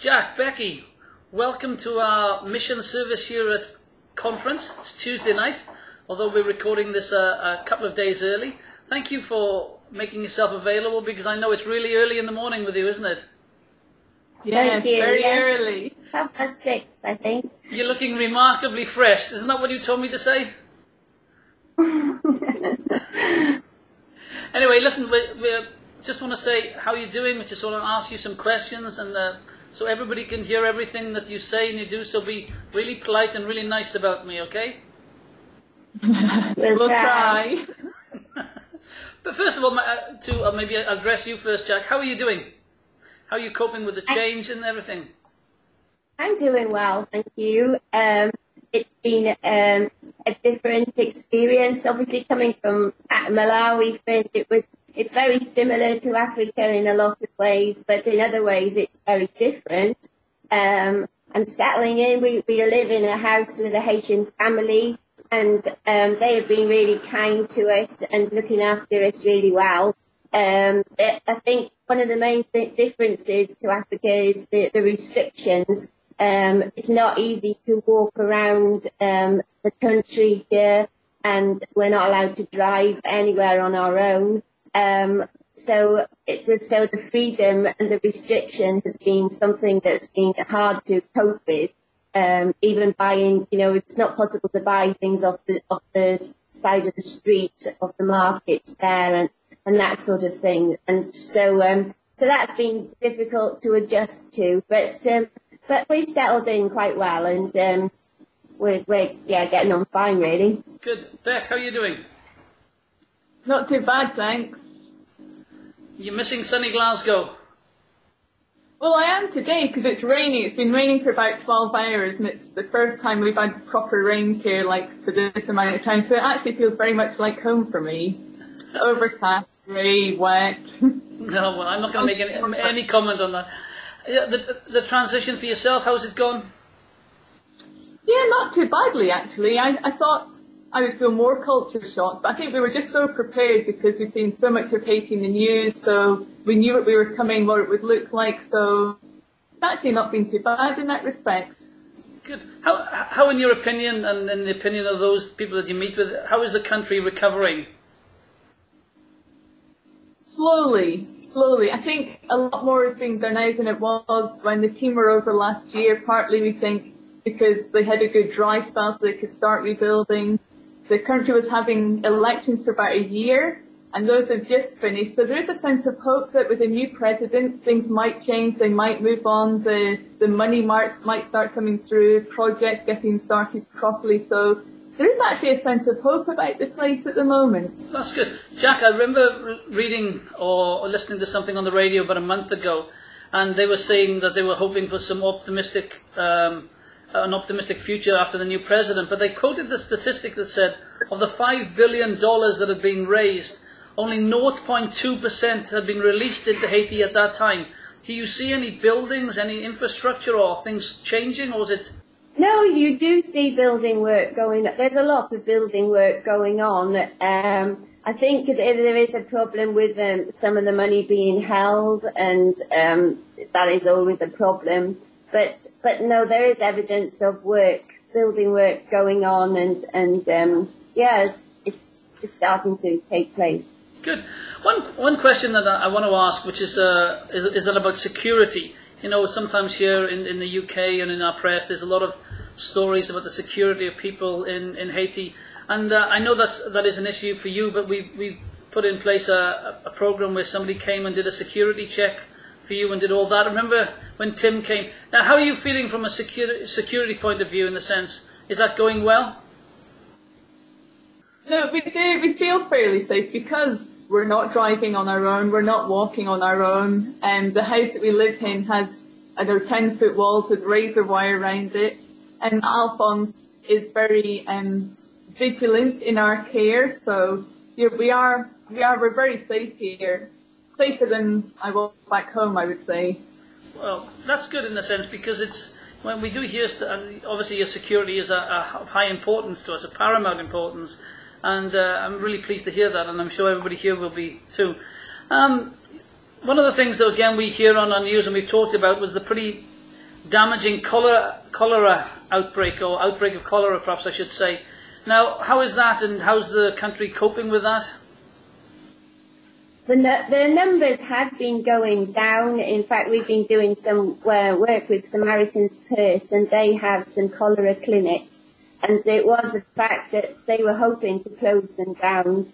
Jack, Becky, welcome to our mission service here at conference. It's Tuesday night, although we're recording this a couple of days early. Thank you for making yourself available, because I know it's really early in the morning with you, isn't it? Yes, very early. 6, I think. You're looking remarkably fresh. Isn't that what you told me to say? Anyway, listen, we just want to say how you're doing. We just want to ask you some questions, and so everybody can hear everything that you say and you do. So be really polite and really nice about me, okay? We'll try. But first of all, to maybe address you first, Jack. How are you doing? How are you coping with the change and everything? I'm doing well, thank you. It's been a different experience. Obviously, coming from Malawi first, it's very similar to Africa in a lot of ways, but in other ways it's very different. And settling in, we live in a house with a Haitian family, and they have been really kind to us and looking after us really well. I think one of the main differences to Africa is the restrictions. It's not easy to walk around the country here, and we're not allowed to drive anywhere on our own. So the freedom and the restriction has been something that's been hard to cope with. Even buying, it's not possible to buy things off the side of the street, off the markets there, and that sort of thing. And so that's been difficult to adjust to, but we've settled in quite well, and we're getting on fine, really. Good. Beck, how are you doing? Not too bad, thanks. You're missing sunny Glasgow. Well, I am today because it's raining. It's been raining for about 12 hours, and it's the first time we've had proper rains here, for this amount of time. So it actually feels very much like home for me. It's overcast, grey, wet. No, well, I'm not going to make any comment on that. The transition for yourself, how's it gone? Yeah, not too badly, actually. I thought I would feel more culture shock, but I think we were just so prepared because we'd seen so much of Haiti in the news, so we knew what we were coming, what it would look like, so it's actually not been too bad in that respect. Good. How in your opinion, and in the opinion of those people that you meet with, how is the country recovering? Slowly. I think a lot more is being done now than it was when the team were over last year, partly we think because they had a good dry spell so they could start rebuilding. The country was having elections for about a year, and those have just finished. So there is a sense of hope that with a new president, things might change, they might move on, the money might start coming through, projects getting started properly. So there is actually a sense of hope about the place at the moment. That's good. Jack, I remember reading or listening to something on the radio about a month ago, and they were saying that they were hoping for some an optimistic future after the new president, but they quoted the statistic that said of the $5 billion that had been raised, only 0.2% had been released into Haiti at that time. Do you see any buildings, any infrastructure, or things changing, or is it? No, you do see building work going on. There's a lot of building work going on. I think there is a problem with some of the money being held, and that is always a problem. But no, there is evidence of building work going on, and it's starting to take place. Good. One question that I want to ask, which is that about security. Sometimes here in the UK and in our press, there's a lot of stories about the security of people in Haiti, and I know that is an issue for you. But we've put in place a program where somebody came and did a security check for you and did all that. Remember when Tim came? Now, how are you feeling from a security point of view? In the sense, is that going well? No, we do. We feel fairly safe because we're not driving on our own. We're not walking on our own. And the house that we live in has 10-foot walls with razor wire around it. And Alphonse is very vigilant in our care. So we're very safe here. Safer than I was back home, I would say. Well, that's good in a sense, because when we do hear, obviously your security is of high importance to us, of paramount importance, and I'm really pleased to hear that, and I'm sure everybody here will be too. One of the things that again we hear on our news and we've talked about was the pretty damaging cholera outbreak, or outbreak of cholera, perhaps I should say. Now, how is that, and how's the country coping with that? The numbers had been going down. In fact, we've been doing some work with Samaritan's Purse, and they have some cholera clinics. And it was a fact that they were hoping to close them down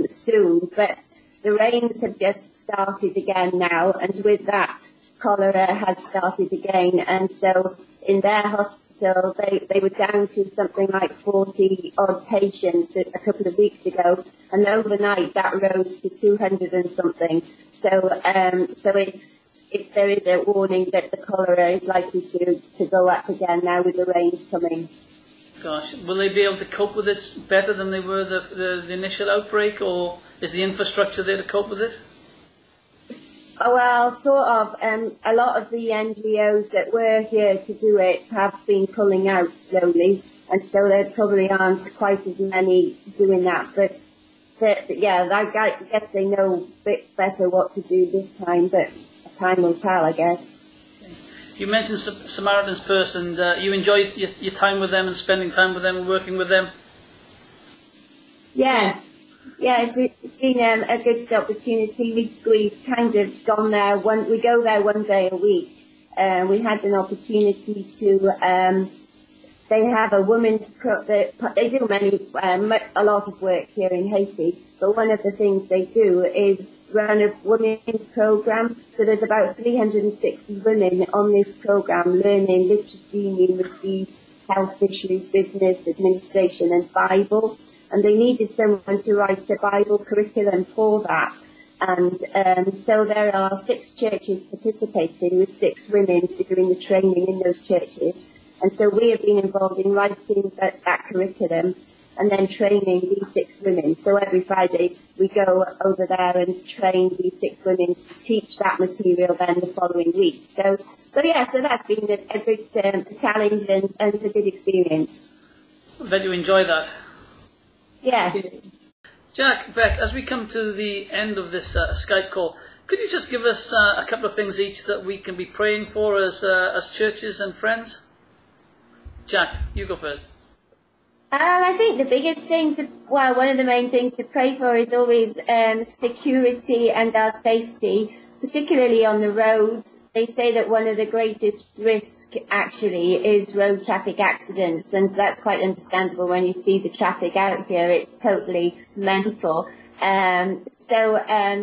soon, but the rains have just started again now, and with that, cholera has started again. And so in their hospital, they were down to something like 40 odd patients a couple of weeks ago, and overnight that rose to 200 and something. So there is a warning that the cholera is likely to go up again now with the rains coming. Gosh, will they be able to cope with it better than they were the initial outbreak, or is the infrastructure there to cope with it? Well, sort of. A lot of the NGOs that were here to do it have been pulling out slowly, and so there probably aren't quite as many doing that. But yeah, I guess they know a bit better what to do this time, but time will tell, I guess. You mentioned Samaritan's Purse, and you enjoyed your time with them and spending time with them and working with them? Yes. Yeah, it's been a good opportunity. We've kind of gone there. We go there one day a week. We had an opportunity to. They have a women's. They do a lot of work here in Haiti. But one of the things they do is run a women's program. So there's about 360 women on this program learning literacy, numeracy, health issues, business, administration, and Bible. And they needed someone to write a Bible curriculum for that. And so there are 6 churches participating with 6 women doing the training in those churches. And so we have been involved in writing that curriculum and then training these 6 women. So every Friday we go over there and train these 6 women to teach that material then the following week. So that's been a good challenge and a good experience. I bet you enjoy that. Yeah. Jack, Beck, as we come to the end of this Skype call, could you just give us a couple of things each that we can be praying for as churches and friends? Jack, you go first. I think the biggest thing one of the main things to pray for is always security and our safety, particularly on the roads. They say that one of the greatest risks actually is road traffic accidents, and that's quite understandable when you see the traffic out here. It's totally mental. So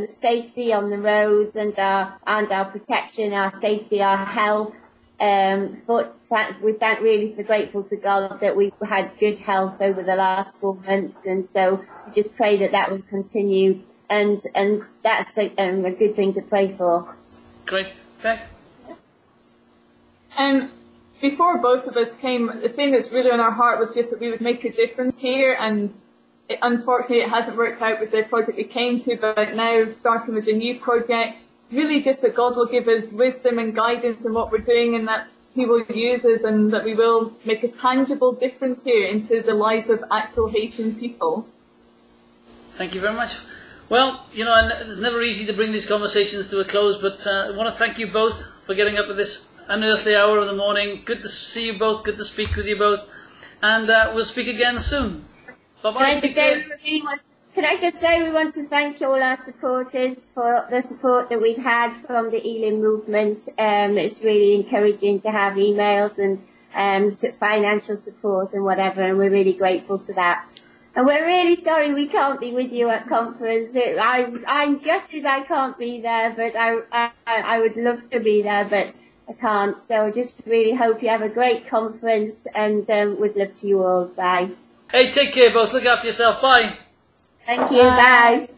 safety on the roads and our protection, our safety, our health. We're grateful to God that we've had good health over the last 4 months, and so we just pray that will continue, and that's a good thing to pray for. Great. Beck? Before both of us came, the thing that's really on our heart was just that we would make a difference here, and unfortunately it hasn't worked out with the project we came to, but now starting with the new project, really just that God will give us wisdom and guidance in what we're doing, and that He will use us, and that we will make a tangible difference here into the lives of actual Haitian people. Thank you very much. Well, it's never easy to bring these conversations to a close, but I want to thank you both for getting up at this unearthly hour of the morning. Good to see you both, good to speak with you both, and we'll speak again soon. Bye-bye. Can I just say we want to thank all our supporters for the support that we've had from the Elim movement. It's really encouraging to have emails and financial support and whatever, and we're really grateful to that. And we're really sorry we can't be with you at conference. I'm gutted I can't be there, but I would love to be there, but I can't. So I just really hope you have a great conference, and with love to you all. Bye. Hey, take care both. Look after yourself. Bye. Thank you. Bye.